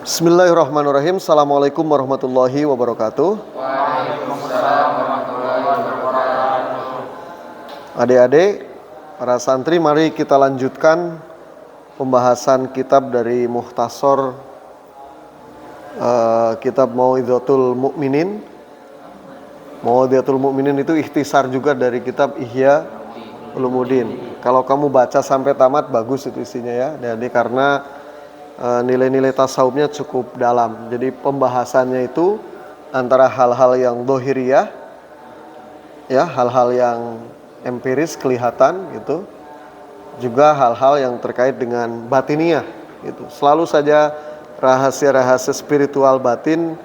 Bismillahirrahmanirrahim. Assalamualaikum warahmatullahi wabarakatuh. Waalaikumsalam warahmatullahi wabarakatuh. Adik-adik, para santri, mari kita lanjutkan pembahasan kitab dari Mukhtasar kitab Mau'izatul Mu'minin. Mau'izatul Mu'minin itu ikhtisar juga dari kitab Ihya Ulumuddin. Kalau kamu baca sampai tamat bagus itu isinya ya. Jadi karena nilai-nilai tasawufnya cukup dalam. Jadi pembahasannya itu antara hal-hal yang dohiriyah, ya, hal-hal yang empiris kelihatan gitu, juga hal-hal yang terkait dengan batiniyah gitu. Selalu saja rahasia-rahasia spiritual batin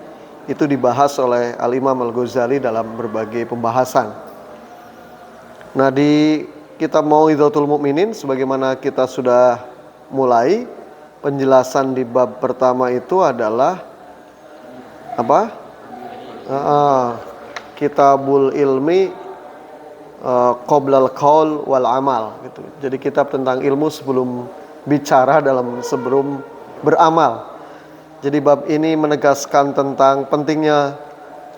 itu dibahas oleh Al-Imam Al-Ghazali dalam berbagai pembahasan. Nah, di kitab Mau'izatul Mu'minin sebagaimana kita sudah mulai, penjelasan di bab pertama itu adalah apa? Kitabul ilmi qoblal qaul wal amal gitu. Jadi kitab tentang ilmu sebelum bicara sebelum beramal. Jadi bab ini menegaskan tentang pentingnya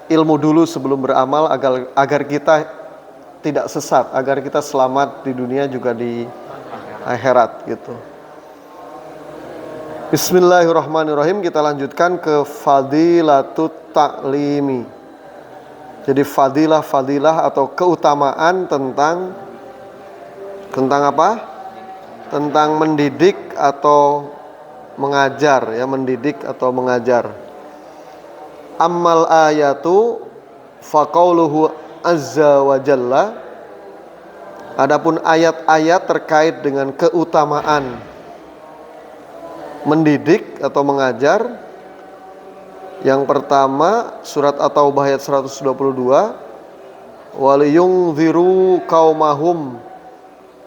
ilmu dulu sebelum beramal agar kita tidak sesat, agar kita selamat di dunia juga di akhirat gitu. Bismillahirrahmanirrahim. Kita lanjutkan ke fadilatut ta'limi. Jadi fadilah atau keutamaan tentang apa? Tentang mendidik atau mengajar ya, mendidik atau mengajar. Ammal ayatu faqauluhu azza wa jalla. Adapun ayat-ayat terkait dengan keutamaan mendidik atau mengajar, yang pertama surat At-Taubah ayat 122, waliyungziru qaumahum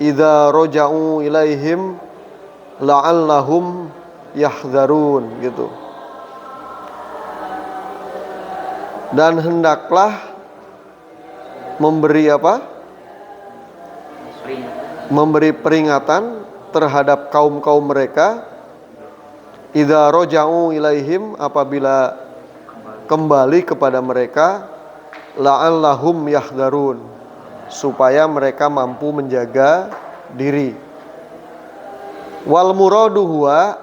idza raja'u ilaihim la'allahum yahdzarun gitu. Dan hendaklah memberi apa? Memberi peringatan terhadap kaum-kaum mereka idza raja'u ilaihim, apabila kembali kepada mereka, la'allahum yahdzarun, supaya mereka mampu menjaga diri. Wal muradu huwa,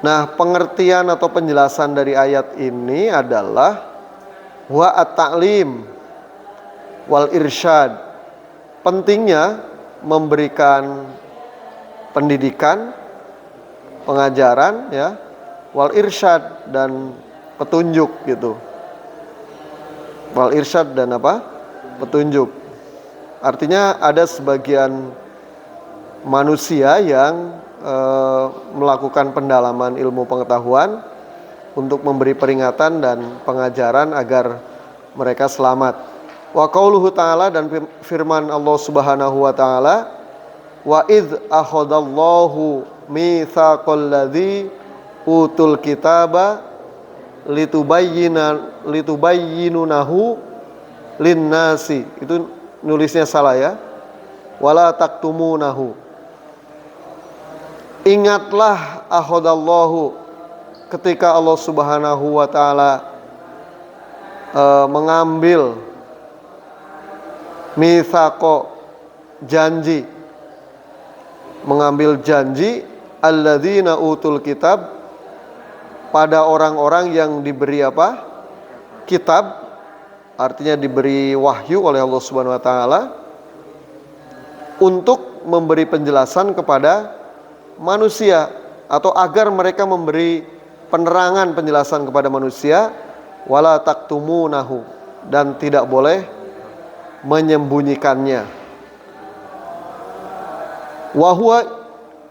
nah pengertian atau penjelasan dari ayat ini adalah wa at-ta'lim wal irsyad, pentingnya memberikan pendidikan, pengajaran ya, wal irsyad dan petunjuk gitu. Wal irsyad dan apa? Petunjuk. Artinya ada sebagian manusia yang melakukan pendalaman ilmu pengetahuan untuk memberi peringatan dan pengajaran agar mereka selamat. Wa qauluhu ta'ala, dan firman Allah Subhanahu wa taala, wa idz akhadallahu mitsaqal ladzi utul kitaba litubayyinunahu linnasi. Itu nulisnya salah ya. Wala taktumunahu. Ingatlah akhadallahu, ketika Allah Subhanahu wa taala mengambil mitsaqo, janji, mengambil janji alladzina utul kitab, pada orang-orang yang diberi apa? Kitab, artinya diberi wahyu oleh Allah Subhanahu wa taala untuk memberi penjelasan kepada manusia, atau agar mereka memberi penerangan penjelasan kepada manusia, wala taktumunahu, dan tidak boleh menyembunyikannya.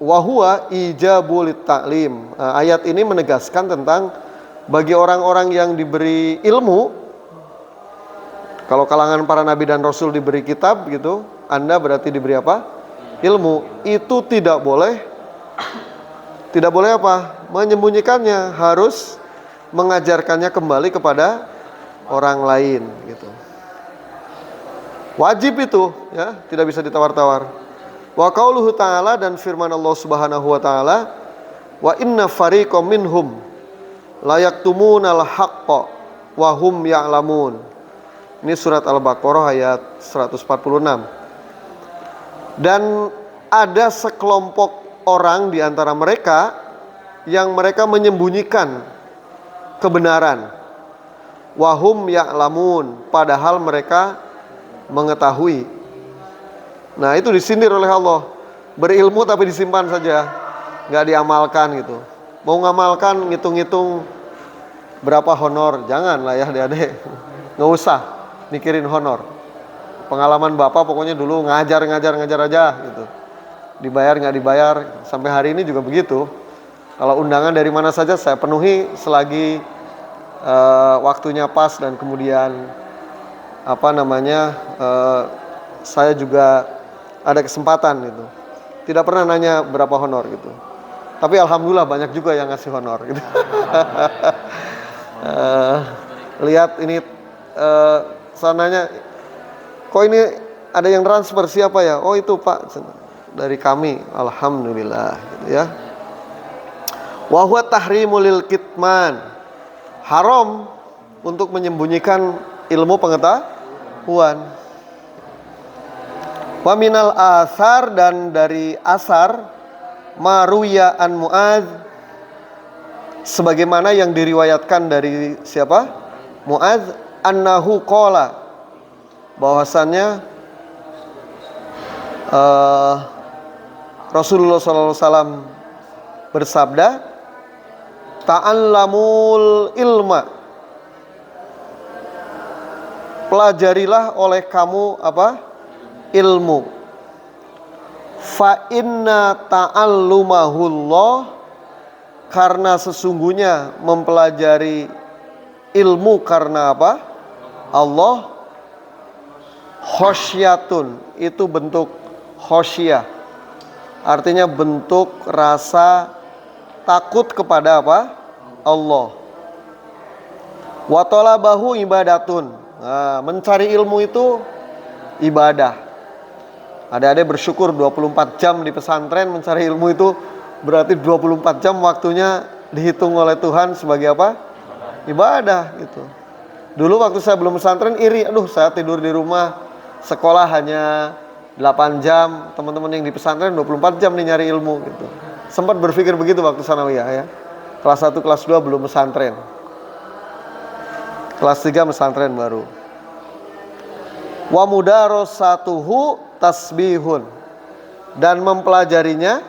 Wahuwa ijabul ta'lim. Ayat ini menegaskan tentang bagi orang-orang yang diberi ilmu. Kalau kalangan para nabi dan rasul diberi kitab gitu, Anda berarti diberi apa? Ilmu. Itu tidak boleh apa? Menyembunyikannya, harus mengajarkannya kembali kepada orang lain gitu. Wajib itu ya, tidak bisa ditawar-tawar. Wa qauluhu ta'ala, dan firman Allah Subhanahu wa taala, Wa inna fariqam minhum la yaktumunal haqqa wa hum ya'lamun. Ini surat Al-Baqarah ayat 146. Dan ada sekelompok orang di antara mereka yang mereka menyembunyikan kebenaran. Wa hum ya'lamun, padahal mereka mengetahui. Nah, itu disindir oleh Allah. Berilmu tapi disimpan saja, nggak diamalkan gitu. Mau ngamalkan ngitung-ngitung berapa honor, jangan lah ya adik-adik. Nggak usah mikirin honor. Pengalaman bapak pokoknya dulu ngajar aja gitu. Dibayar nggak dibayar, sampai hari ini juga begitu. Kalau undangan dari mana saja saya penuhi selagi waktunya pas dan kemudian saya juga ada kesempatan gitu. Tidak pernah nanya berapa honor gitu. Tapi alhamdulillah banyak juga yang ngasih honor gitu. Lihat ini sananya, kok ini ada yang transfer, siapa ya? Oh itu Pak, dari kami, alhamdulillah gitu ya. Wa huwa tahrimul lil kitman, haram untuk menyembunyikan ilmu pengetahuan. Wa minal asar, dan dari asar, maruya an Mu'adz, sebagaimana yang diriwayatkan dari siapa? Mu'adz, annahu qala, bahwasannya Rasulullah SAW bersabda, ta'allamul ilma, pelajarilah oleh kamu ilmu. Fa inna ta'allumahullah, karena sesungguhnya mempelajari ilmu karena Allah. Khosyatun, itu bentuk khosyah, artinya bentuk rasa takut kepada Allah. Wa talabahu ibadatun, nah, mencari ilmu itu ibadah. Adik-adik bersyukur 24 jam di pesantren mencari ilmu itu berarti 24 jam waktunya dihitung oleh Tuhan sebagai ibadah gitu. Dulu waktu saya belum pesantren iri, saya tidur di rumah, sekolah hanya 8 jam, teman-teman yang di pesantren 24 jam nih nyari ilmu gitu. Sempat berpikir begitu waktu sanawiyah ya. Kelas 1, kelas 2 belum pesantren. Kelas 3 pesantren baru. Wa mudarasatuhu tasbihun, dan mempelajarinya,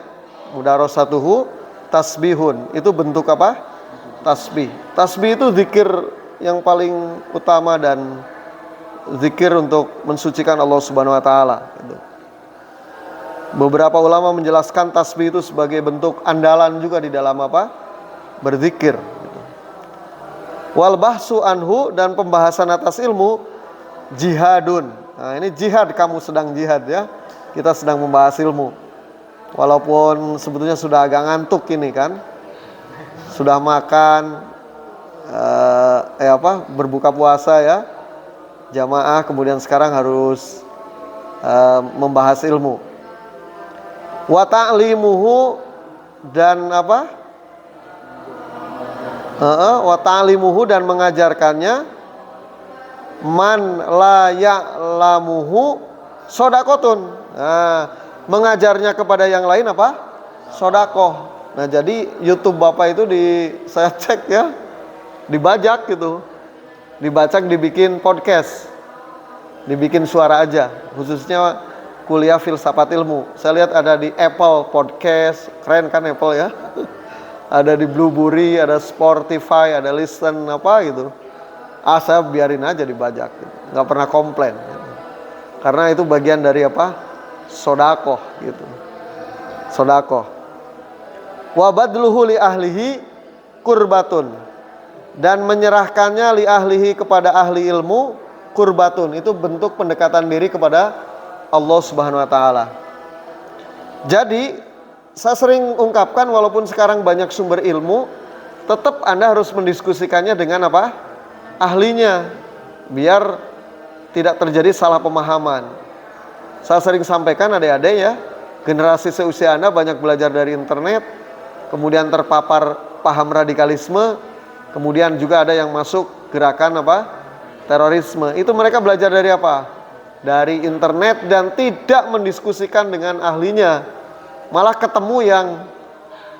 mudarasatuhu tasbihun, itu bentuk tasbih. Tasbih itu zikir yang paling utama dan zikir untuk mensucikan Allah Subhanahu wa taala gitu. Beberapa ulama menjelaskan tasbih itu sebagai bentuk andalan juga di dalam berzikir gitu. Wal bahsu anhu, dan pembahasan atas ilmu, jihadun. Nah, ini jihad, kamu sedang jihad ya. Kita sedang membahas ilmu. Walaupun sebetulnya sudah agak ngantuk ini kan. Sudah makan berbuka puasa ya. Jamaah, kemudian sekarang harus membahas ilmu. Wa ta'limuhu, dan wa ta'limuhu, dan mengajarkannya, man la ya'lamuhu sodakotun. Nah, mengajarnya kepada yang lain sodakoh. Nah, jadi YouTube Bapak itu saya cek ya, dibajak gitu, dibacak, dibikin podcast, dibikin suara aja, khususnya kuliah filsafat ilmu. Saya lihat ada di Apple Podcast, keren kan Apple ya. Ada di Blueberry, ada Spotify, ada Listen gitu. Saya biarin aja dibajak gitu. Nggak pernah komplain gitu. Karena itu bagian dari sodakoh gitu. Sodakoh. Wa badluhu li ahlihi kurbatun, dan menyerahkannya li ahlihi, kepada ahli ilmu, kurbatun, itu bentuk pendekatan diri kepada Allah Subhanahu wa taala. Jadi saya sering ungkapkan, walaupun sekarang banyak sumber ilmu, tetap Anda harus mendiskusikannya dengan ahlinya, biar tidak terjadi salah pemahaman. Saya sering sampaikan adik-adik ya, generasi seusia Anda banyak belajar dari internet, kemudian terpapar paham radikalisme, kemudian juga ada yang masuk gerakan apa? Terorisme. Itu mereka belajar dari apa? Dari internet dan tidak mendiskusikan dengan ahlinya. Malah ketemu yang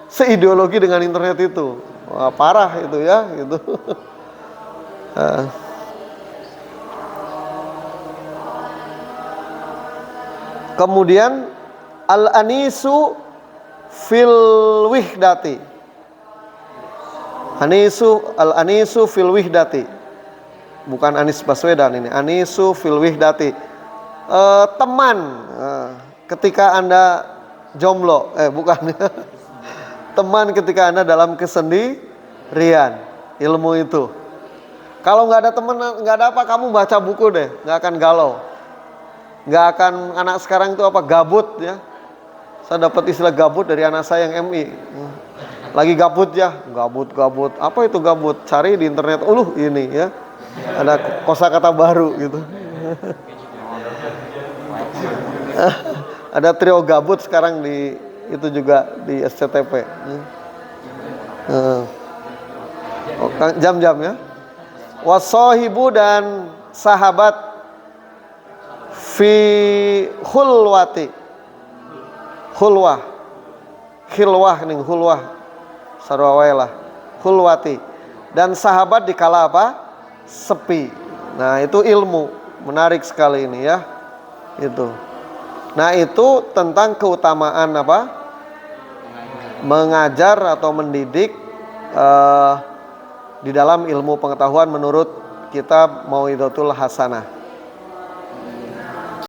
seideologi dengan internet itu. Wah, parah itu ya, gitu. Kemudian al-anisu fil wihdati. Al-anisu fil wihdati. Bukan Anies Baswedan ini, anisu fil wihdati. Teman ketika Anda jomblo, bukan. Teman ketika Anda dalam kesendirian, ilmu itu. Kalau nggak ada teman, nggak ada apa, kamu baca buku deh, nggak akan galau. Nggak akan, anak sekarang itu apa, gabut ya. Saya dapat istilah gabut dari anak saya yang MI. Lagi gabut ya, gabut. Apa itu gabut? Cari di internet, ini ya. Ada kosakata baru gitu. Ada trio gabut sekarang di itu juga di SCTP. Jam-jam ya. Wasohibu dan sahabat fi khulwati. Khilwah nih, khulwah. Sarwawailah. Khulwati. Dan sahabat di kala apa? Sepi. Nah, itu ilmu. Menarik sekali ini ya. Itu. Nah, itu tentang keutamaan apa? Mengajar atau mendidik di dalam ilmu pengetahuan menurut kitab Mau'izatul Hasanah.